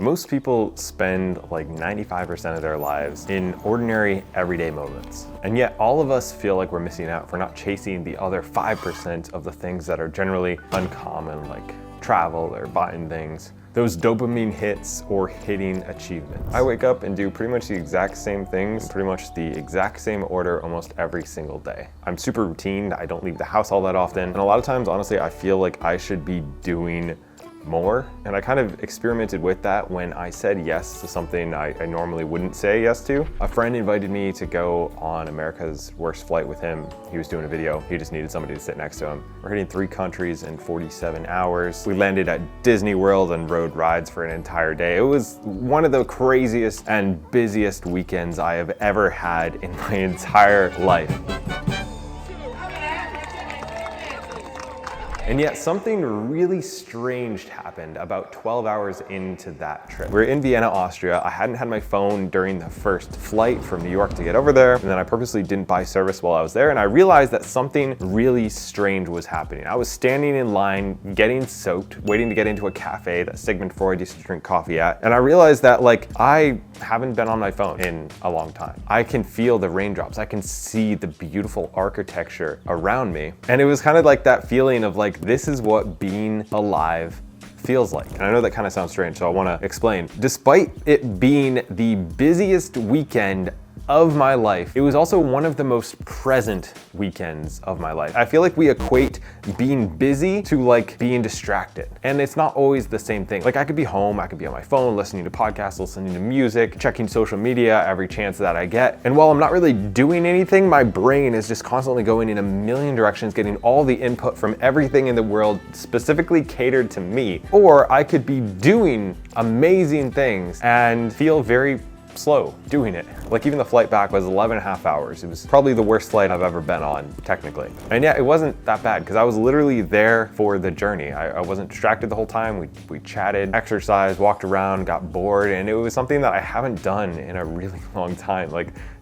Most people spend like 95% of their lives in ordinary, everyday moments. And yet all of us feel like we're missing out if we're not chasing the other 5% of the things that are generally uncommon, like travel or buying things. Those dopamine hits or hitting achievements. I wake up and do pretty much the exact same things, pretty much the exact same order almost every single day. I'm super routine, I don't leave the house all that often. And a lot of times, honestly, I feel like I should be doing more. And I kind of experimented with that when I said yes to something I normally wouldn't say yes to. A friend invited me to go on America's Worst Flight with him. He was doing a video. He just needed somebody to sit next to him. We're hitting 3 countries in 47 hours. We landed at Disney World and rode rides for an entire day. It was one of the craziest and busiest weekends I have ever had in my entire life. And yet something really strange happened about 12 hours into that trip. We're in Vienna, Austria. I hadn't had my phone during the first flight from New York to get over there. And then I purposely didn't buy service while I was there. And I realized that something really strange was happening. I was standing in line, getting soaked, waiting to get into a cafe that Sigmund Freud used to drink coffee at. And I realized that I haven't been on my phone in a long time. I can feel the raindrops. I can see the beautiful architecture around me. And it was kind of like that feeling of this is what being alive feels like. And I know that kind of sounds strange, so I want to explain. Despite it being the busiest weekend of my life, it was also one of the most present weekends of my life. I feel like we equate being busy to being distracted. And it's not always the same thing. I could be home, I could be on my phone, listening to podcasts, listening to music, checking social media every chance that I get. And while I'm not really doing anything, my brain is just constantly going in a million directions, getting all the input from everything in the world specifically catered to me. Or I could be doing amazing things and feel very slow doing it. Even the flight back was 11 and a half hours. It was probably the worst flight I've ever been on, technically. And yeah, it wasn't that bad because I was literally there for the journey. I wasn't distracted the whole time. We chatted, exercised, walked around, got bored, and it was something that I haven't done in a really long time.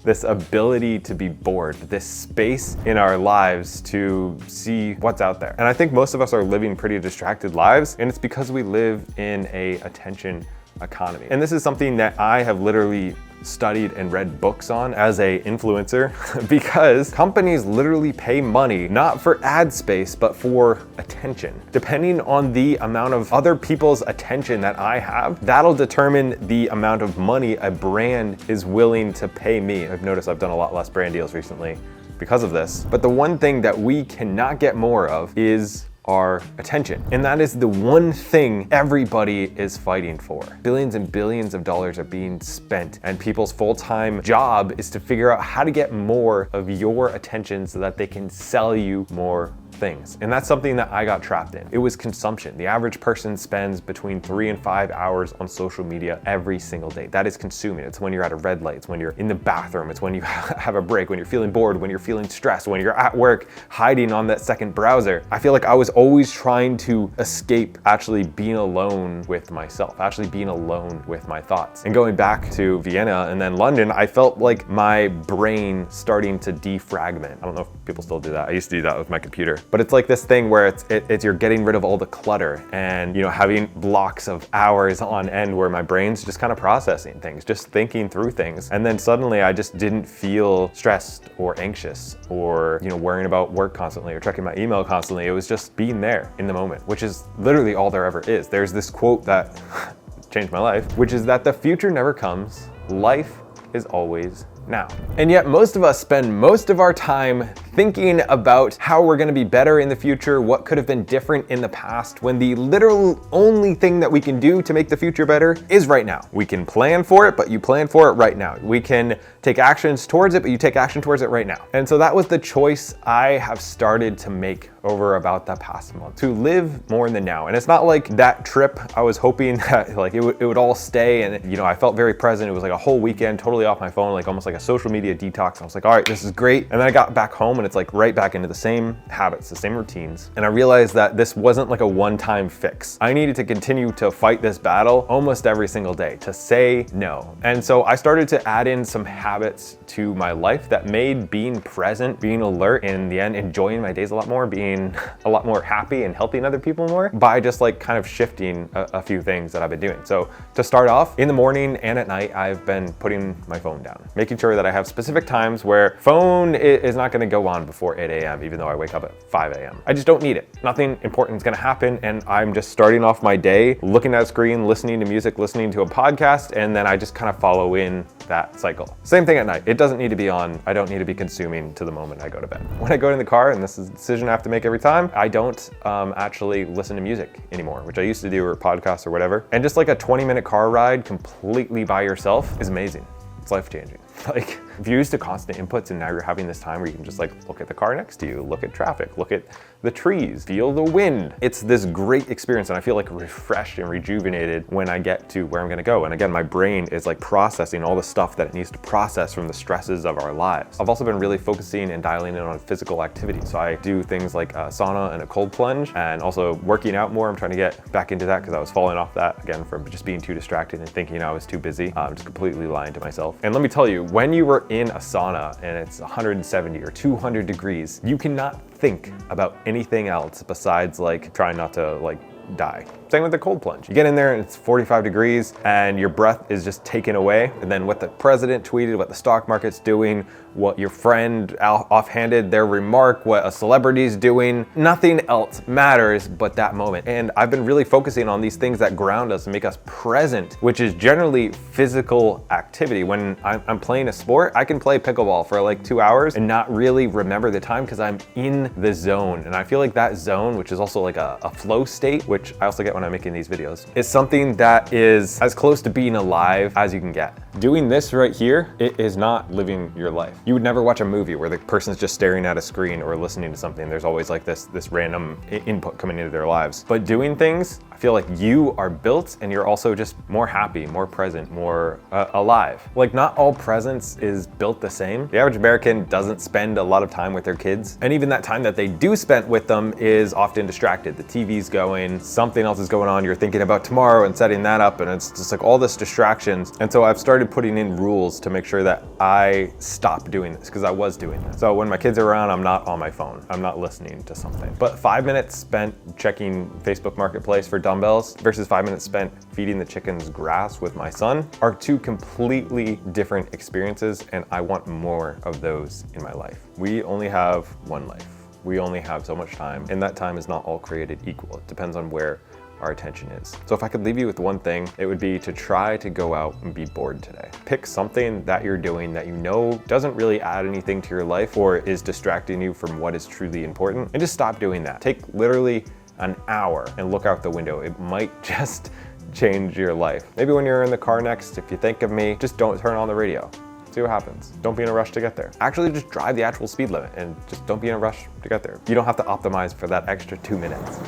This ability to be bored, this space in our lives to see what's out there. And I think most of us are living pretty distracted lives, and it's because we live in a attention economy. And this is something that I have literally studied and read books on as a influencer because companies literally pay money not for ad space but for attention. Depending on the amount of other people's attention that I have, that'll determine the amount of money a brand is willing to pay me. I've noticed I've done a lot less brand deals recently because of this. But the one thing that we cannot get more of is our attention. And that is the one thing everybody is fighting for. Billions and billions of dollars are being spent, and people's full-time job is to figure out how to get more of your attention so that they can sell you more things. And that's something that I got trapped in. It was consumption. The average person spends between 3 and 5 hours on social media every single day. That is consuming. It's when you're at a red light, it's when you're in the bathroom, it's when you have a break, when you're feeling bored, when you're feeling stressed, when you're at work hiding on that second browser. I feel like I was always trying to escape actually being alone with myself, actually being alone with my thoughts. And going back to Vienna and then London, I felt like my brain starting to defragment. I don't know if people still do that. I used to do that with my computer. But it's like this thing where it's you're getting rid of all the clutter and having blocks of hours on end where my brain's just kind of processing things, just thinking through things. And then suddenly I just didn't feel stressed or anxious or worrying about work constantly or checking my email constantly. It was just being there in the moment, which is literally all there ever is. There's this quote that changed my life, which is that the future never comes, life is always now. And yet most of us spend most of our time thinking about how we're gonna be better in the future, what could have been different in the past, when the literal only thing that we can do to make the future better is right now. We can plan for it, but you plan for it right now. We can take actions towards it, but you take action towards it right now. And so that was the choice I have started to make over about the past month, to live more in the now. And it's not like that trip, I was hoping that it would all stay, and I felt very present. It was a whole weekend totally off my phone, almost like a social media detox. I was like, all right, this is great. And then I got back home and it's right back into the same habits, the same routines. And I realized that this wasn't a one-time fix. I needed to continue to fight this battle almost every single day, to say no. And so I started to add in some habits to my life that made being present, being alert, and in the end, enjoying my days a lot more, being feeling a lot more happy and helping other people more by just like kind of shifting a few things that I've been doing. So to start off, in the morning and at night, I've been putting my phone down, making sure that I have specific times where phone is not gonna go on before 8 a.m., even though I wake up at 5 a.m. I just don't need it. Nothing important is gonna happen, and I'm just starting off my day looking at a screen, listening to music, listening to a podcast, and then I just kind of follow in that cycle. Same thing at night. It doesn't need to be on. I don't need to be consuming to the moment I go to bed. When I go in the car, and this is a decision I have to make every time, I don't actually listen to music anymore, which I used to do, or podcasts or whatever. And just like a 20-minute car ride completely by yourself is amazing. It's life-changing. Like, if you're used to constant inputs and now you're having this time where you can just like look at the car next to you, look at traffic, look at the trees, feel the wind. It's this great experience, and I feel like refreshed and rejuvenated when I get to where I'm gonna go. And again, my brain is like processing all the stuff that it needs to process from the stresses of our lives. I've also been really focusing and dialing in on physical activity. So I do things like a sauna and a cold plunge, and also working out more. I'm trying to get back into that because I was falling off that again from just being too distracted and thinking I was too busy. I'm just completely lying to myself. And let me tell you, when you were in a sauna and it's 170 or 200 degrees, you cannot think about anything else besides like trying not to like die. Same with the cold plunge. You get in there and it's 45 degrees and your breath is just taken away. And then what the president tweeted, what the stock market's doing, what your friend offhanded their remark, what a celebrity's doing, nothing else matters but that moment. And I've been really focusing on these things that ground us and make us present, which is generally physical activity. When I'm playing a sport, I can play pickleball for like 2 hours and not really remember the time because I'm in the zone. And I feel like that zone, which is also like a flow state, which I also get when I'm making these videos, is something that is as close to being alive as you can get. Doing this right here, it is not living your life. You would never watch a movie where the person's just staring at a screen or listening to something. There's always like this random input coming into their lives. But doing things, I feel like you are built and you're also just more happy, more present, more alive. Like, not all presence is built the same. The average American doesn't spend a lot of time with their kids. And even that time that they do spend with them is often distracted. The TV's going, something else is going on. You're thinking about tomorrow and setting that up. And it's just like all this distractions. And so I've started putting in rules to make sure that I stop doing this, because I was doing this. So when my kids are around, I'm not on my phone. I'm not listening to something. But 5 minutes spent checking Facebook Marketplace for dumbbells versus 5 minutes spent feeding the chickens grass with my son are two completely different experiences, and I want more of those in my life. We only have one life. We only have so much time, and that time is not all created equal. It depends on where our attention is. So if I could leave you with one thing, it would be to try to go out and be bored today. Pick something that you're doing that you know doesn't really add anything to your life or is distracting you from what is truly important, and just stop doing that. Take literally an hour and look out the window. It might just change your life. Maybe when you're in the car next, if you think of me, just don't turn on the radio. See what happens. Don't be in a rush to get there. Actually, just drive the actual speed limit and just don't be in a rush to get there. You don't have to optimize for that extra 2 minutes.